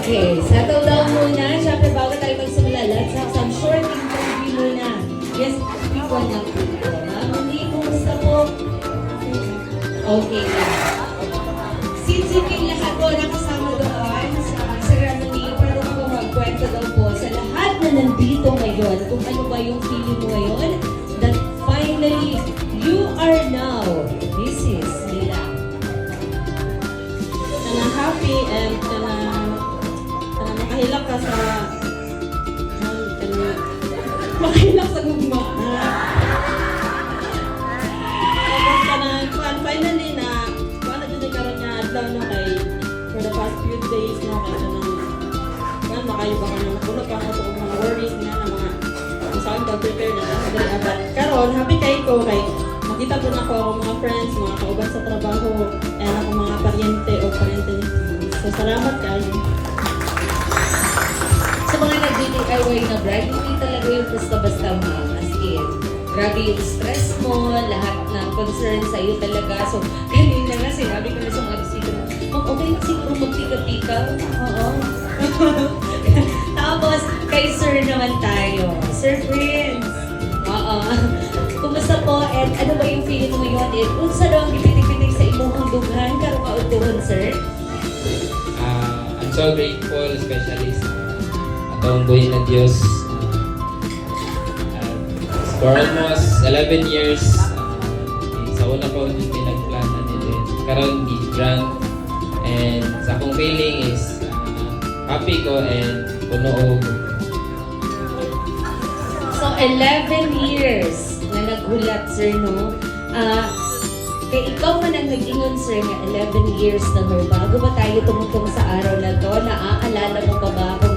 Okay, settle down muna. Siyempre, bago tayo magsimula, let's have some short interview muna. Yes, quick one lang po. Ma'am, hindi, kumusta po? Okay lang. Since lahat po nakasama doon sa ceremony, pwede ko magkwento daw po sa lahat na nandito ngayon kung ano ba yung feeling mo ngayon that finally, you are now Mrs. Nila. Kana happy and kana makahilak ka sa makahilak sa gugma. Tapos kana finally na paano din karon nga adlaw no kay for the past few days no kay kanang makayo ba kanang napuno pa ako sa mga worries niya na mga kung saan ka prepare na but karon happy kay ko kay makita po na ako ang mga friends, mga kauban sa trabaho, and ako mga paryente o parente. So, salamat kayo. Sa mga nag-DIY na bride, hindi talaga yung basta-basta ma'am. As in, grabe yung stress mo, lahat ng concern sa'yo talaga. So, kanina nga sinabi ko na sa mga bisita, ma'am, okay na siguro magtika-tika? Oo. Tapos, kay sir naman tayo. Sir Prince. Oo. Kumusta po? And ano ba yung feeling mo ngayon? And kung sa doon, gipitik-pitik sa imong dughan, karong kautuhon, sir? I'm so grateful, especially sa atong buhay na Diyos. For almost 11 years, sa una pa yung pinagplanan nila. Karon di grant. And sa akong feeling is happy ko and puno og. So, 11 years na naghulat, sir, no? Kaya ikaw man ang nag-ingon, sir, nga 11 years na, no? Bago ba tayo tumutong sa araw na to, naaalala mo pa ba kung